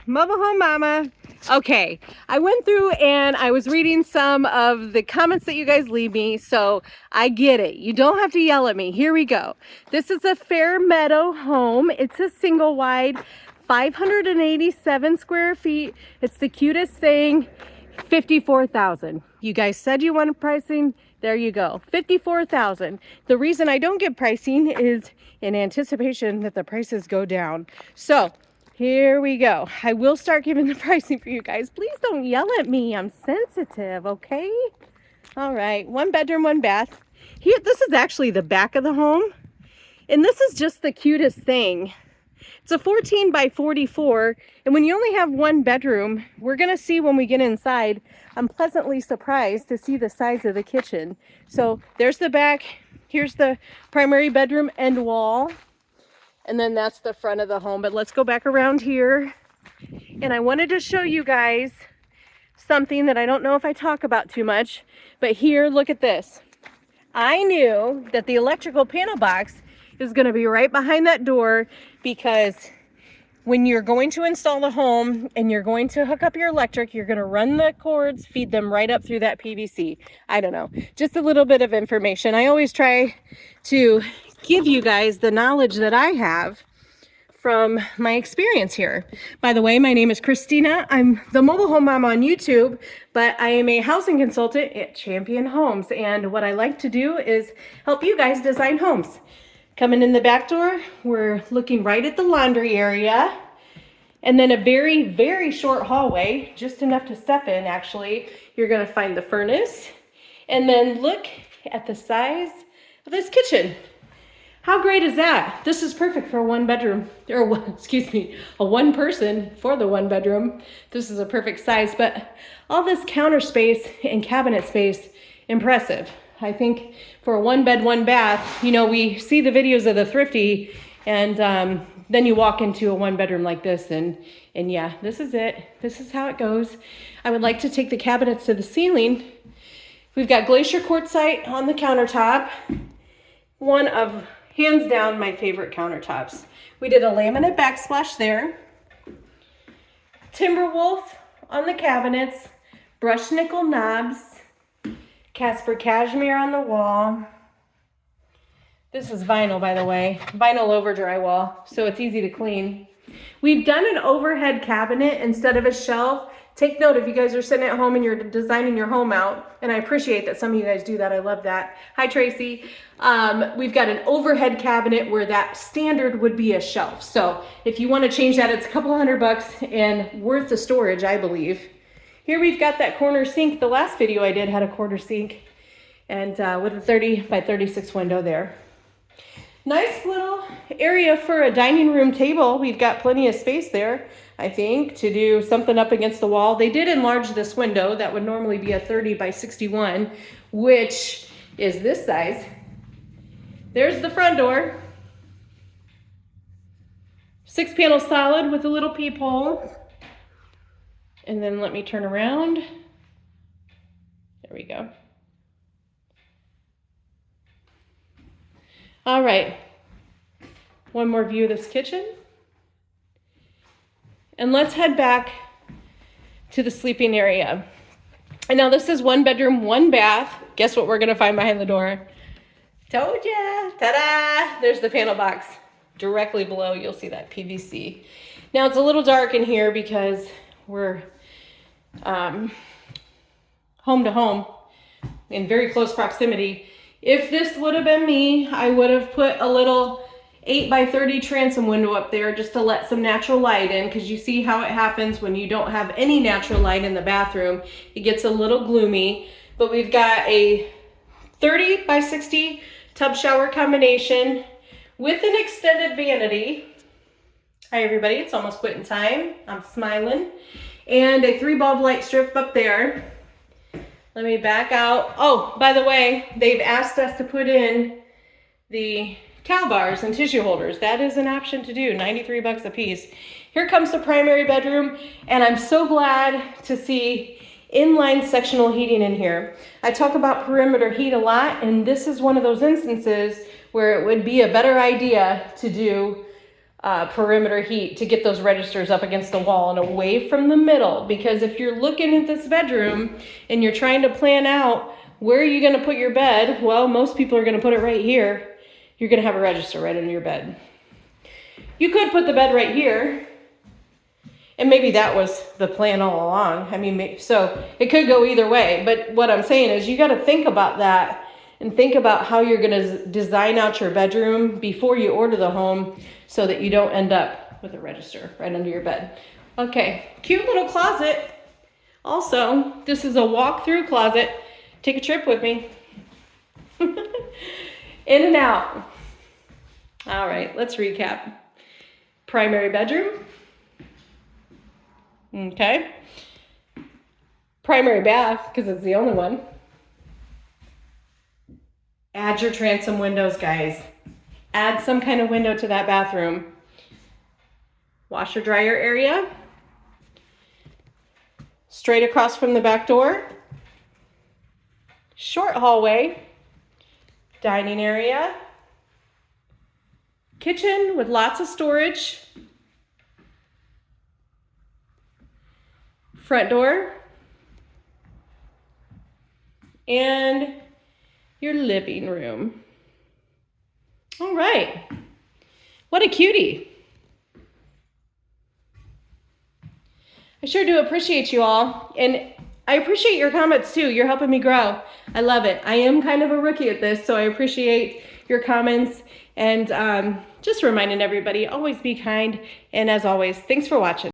Mobile Home Mama. Okay, I went through and I was reading some of the comments that you guys leave me, so I get it. You don't have to yell at me. Here we go. This is a Fair Meadow home. It's a single wide, 587 square feet. It's the cutest thing. 54,000. You guys said you wanted pricing. There you go. 54,000. The reason I don't get pricing is in anticipation that the prices go down. So here we go. I will start giving the pricing for you guys. Please don't yell at me. I'm sensitive, okay? All right, 1 bedroom, 1 bath. Here, this is actually the back of the home. And this is just the cutest thing. It's a 14 by 44. And when you only have 1 bedroom, we're gonna see when we get inside, I'm pleasantly surprised to see the size of the kitchen. So there's the back. Here's the primary bedroom end wall. And then that's the front of the home. But let's go back around here. And I wanted to show you guys something that I don't know if I talk about too much, but here, look at this. I knew that the electrical panel box is going to be right behind that door, because when you're going to install the home and you're going to hook up your electric, you're going to run the cords, feed them right up through that PVC. I don't know, just a little bit of information. I always try to give you guys the knowledge that I have from my experience here. By the way, my name is Kristina. I'm the mobile home mom on YouTube, but I am a housing consultant at Champion Homes. And what I like to do is help you guys design homes. Coming in the back door, we're looking right at the laundry area. And then a very, very short hallway, just enough to step in actually. You're gonna find the furnace. And then look at the size of this kitchen. How great is that? This is perfect for a 1 bedroom, or excuse me, a 1 person for the 1 bedroom. This is a perfect size, but all this counter space and cabinet space, impressive. I think for a 1 bed, 1 bath, you know, we see the videos of the thrifty, and then you walk into a 1 bedroom like this, and yeah, this is it. This is how it goes. I would like to take the cabinets to the ceiling. We've got Glacier quartzite on the countertop. One of, hands down, my favorite countertops. We did a laminate backsplash there. Timberwolf on the cabinets. Brushed nickel knobs. Casper cashmere on the wall. This is vinyl, by the way. Vinyl over drywall, so it's easy to clean. We've done an overhead cabinet instead of a shelf. Take note if you guys are sitting at home and you're designing your home out, and I appreciate that some of you guys do that. I love that. Hi, Tracy. We've got an overhead cabinet where that standard would be a shelf. So if you want to change that, it's a couple $100 and worth the storage, I believe. Here we've got that corner sink. The last video I did had a corner sink, and with a 30 by 36 window there. Nice little area for a dining room table. We've got plenty of space there, I think, to do something up against the wall. They did enlarge this window. That would normally be a 30 by 61, which is this size. There's the front door. 6-panel solid with a little peephole. And then let me turn around. There we go. All right, one more view of this kitchen. And let's head back to the sleeping area. And now this is 1 bedroom, 1 bath. Guess what we're gonna find behind the door? Told ya, ta-da! There's the panel box. Directly below, you'll see that PVC. Now it's a little dark in here because we're home to home in very close proximity. If this would have been me, I would have put a little 8 by 30 transom window up there just to let some natural light in, because you see how it happens when you don't have any natural light in the bathroom. It gets a little gloomy, but we've got a 30 by 60 tub shower combination with an extended vanity. Hi everybody, it's almost quitting time. I'm smiling. And a 3-bulb light strip up there. Let me back out. Oh, by the way, they've asked us to put in the cow bars and tissue holders. That is an option to do, $93 a piece. Here comes the primary bedroom, and I'm so glad to see inline sectional heating in here. I talk about perimeter heat a lot, and this is one of those instances where it would be a better idea to do perimeter heat to get those registers up against the wall and away from the middle. Because if you're looking at this bedroom and you're trying to plan out where are you going to put your bed, well, most people are going to put it right here. You're going to have a register right under your bed. You could put the bed right here, and maybe that was the plan all along. I mean, so it could go either way, but what I'm saying is you got to think about that and think about how you're going to design out your bedroom before you order the home so that you don't end up with a register right under your bed. Okay, cute little closet. Also, this is a walk-through closet. Take a trip with me. In and out. All right, let's recap. Primary bedroom. Okay. Primary bath, because it's the only one. Add your transom windows, guys. Add some kind of window to that bathroom. Washer dryer area. Straight across from the back door. Short hallway. Dining area. Kitchen with lots of storage. Front door. And your living room. All right. What a cutie. I sure do appreciate you all. And I appreciate your comments too. You're helping me grow. I love it. I am kind of a rookie at this, so I appreciate your comments. And just reminding everybody, always be kind. And as always, thanks for watching.